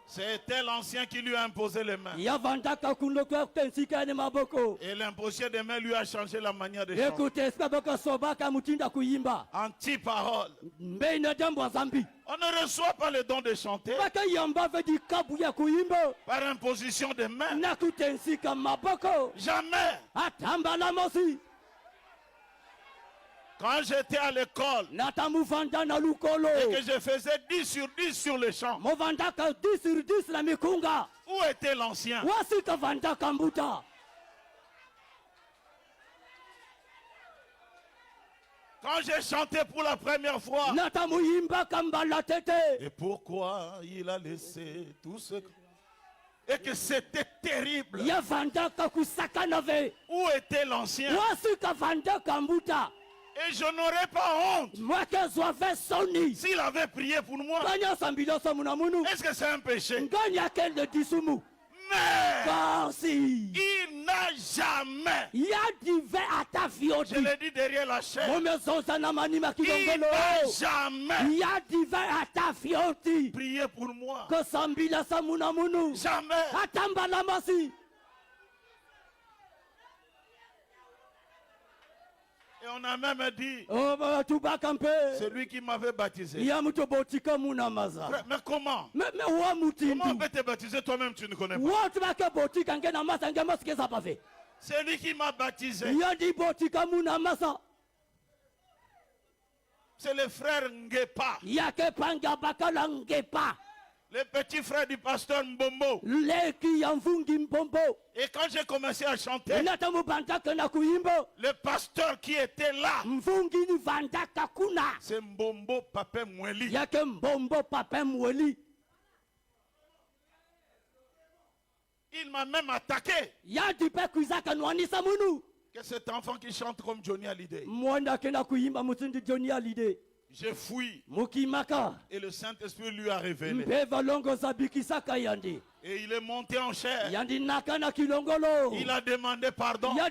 C'était l'ancien qui lui a imposé les mains. Et l'imposition des mains lui a changé la manière de chanter. Anti-parole. On ne reçoit pas le don de chanter par imposition des mains. Jamais. Quand j'étais à l'école et que je faisais 10 sur 10 sur le chant, où était l'ancien? Quand j'ai chanté pour la première fois, et pourquoi il a laissé tout ce... Et que c'était terrible. Où était l'ancien? Et je n'aurais pas honte s'il avait prié pour moi. Est-ce que c'est un péché? Mais il n'a jamais, je l'ai dit derrière la chaîne, il n'a jamais prié pour moi. Jamais. Et on a même dit, celui qui m'avait baptisé. Mais comment? Comment on peut te baptiser toi-même, tu ne connais pas? Celui qui m'a baptisé, c'est le frère Ngepa, le petit frère du pasteur Mbombo. Et quand j'ai commencé à chanter, le pasteur qui était là, c'est Mbombo Papé Mweli. Il m'a même attaqué. Que cet enfant qui chante comme Johnny Hallyday. J'ai fui. Et le Saint-Esprit lui a révélé. Et il est monté en chair. Il a demandé pardon. Et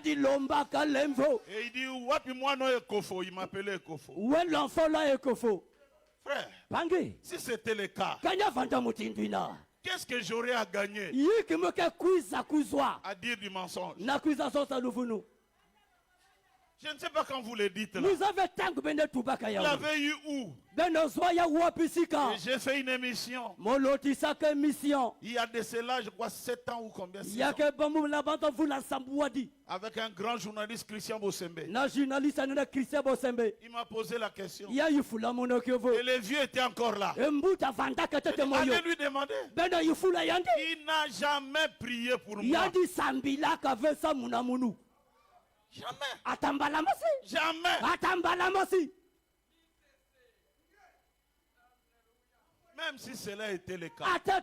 il dit, Wapi moi no Ekofo. Il m'appelait Ekofo. Frère, si c'était le cas, qu'est-ce que j'aurais à gagner à dire du mensonge? Je ne sais pas quand vous le dites là. Vous l'avez eu où? J'ai fait une émission. Il y a de cela, je crois, 7 ans ou combien? 6 ans. Avec un grand journaliste, Christian Bosembe. Il m'a posé la question. Et le vieux était encore là. Allez lui demander. Il n'a jamais prié pour moi. Jamais. Jamais. Même si cela était le cas, je ne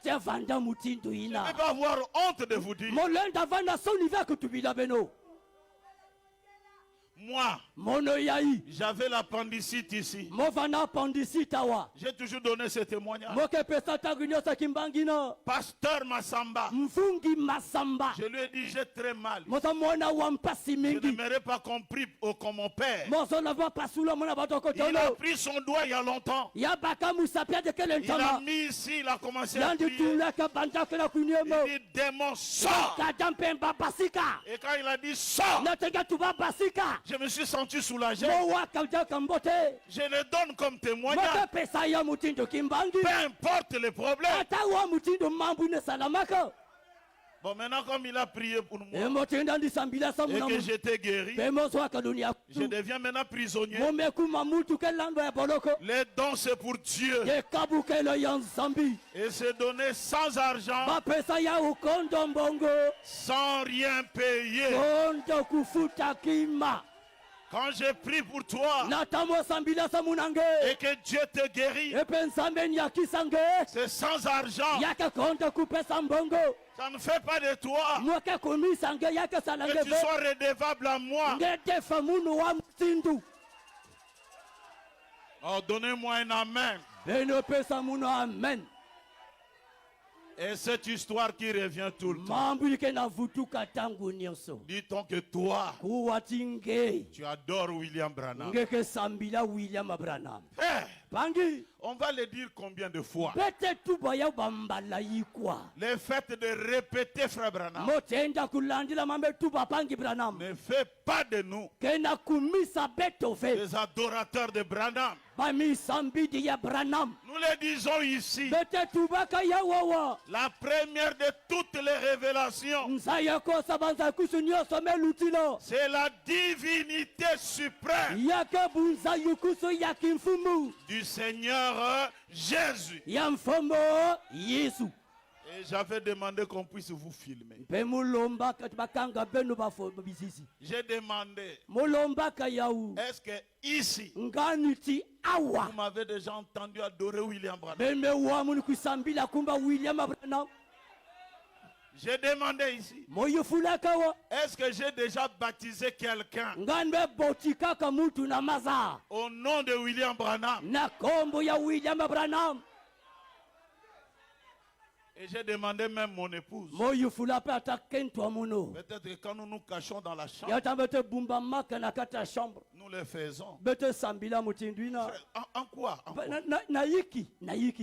vais pas avoir honte de vous dire. Moi, j'avais l'appendicite ici. J'ai toujours donné ce témoignage. Pasteur Massamba, je lui ai dit j'ai très mal. Je n'aimerais pas qu'on prie comme mon père. Il a pris son doigt il y a longtemps. Il a mis ici, il a commencé à prier. Il dit démon sort. Et quand il a dit sort, je me suis senti soulagé. Je le donne comme témoignage. Peu importe le problème. Bon, maintenant comme il a prié pour moi et que j'étais guéri, je deviens maintenant prisonnier. Les dons c'est pour Dieu. Et c'est donné sans argent, sans rien payer. Quand je prie pour toi et que Dieu te guérit, c'est sans argent. Ça ne fait pas de toi que tu sois redevable à moi. Oh, donnez-moi un amen. Et cette histoire qui revient tout le temps. Dit-on que toi, tu adores William Branham. On va le dire combien de fois? Le fait de répéter, frère Branham, ne fait pas de nous des adorateurs de Branham. Nous le disons ici. La première de toutes les révélations, c'est la divinité suprême du Seigneur Jésus. Et j'avais demandé qu'on puisse vous filmer. J'ai demandé, est-ce que ici, vous m'avez déjà entendu adorer William Branham? J'ai demandé ici, est-ce que j'ai déjà baptisé quelqu'un au nom de William Branham? Et j'ai demandé même mon épouse. Peut-être que quand nous nous cachons dans la chambre, nous le faisons. En quoi?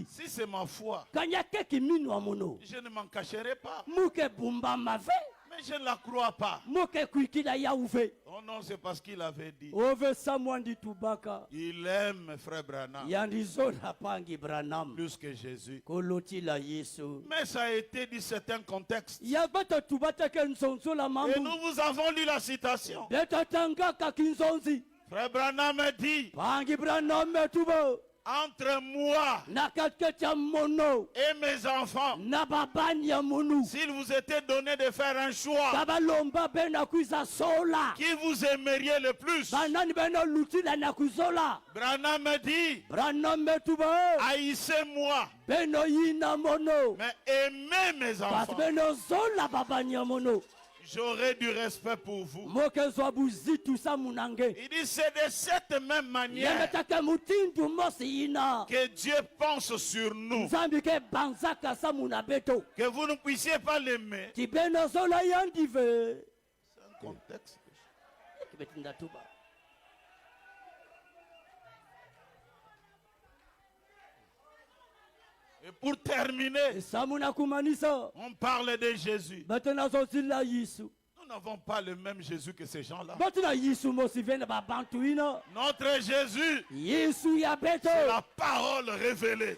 Si c'est ma foi, je ne m'en cacherai pas. Mais je ne la crois pas. Oh non, c'est parce qu'il avait dit. Il aime frère Branham plus que Jésus. Mais ça a été dit certains contextes. Et nous vous avons lu la citation. Frère Branham dit, entre moi et mes enfants, s'il vous était donné de faire un choix, qui vous aimeriez le plus? Branham dit, haïssez-moi, mais aimez mes enfants. J'aurai du respect pour vous. Il dit, c'est de cette même manière que Dieu pense sur nous. Que vous ne puissiez pas l'aimer. C'est un contexte. Et pour terminer, on parle de Jésus. Nous n'avons pas le même Jésus que ces gens-là. Notre Jésus, c'est la parole révélée.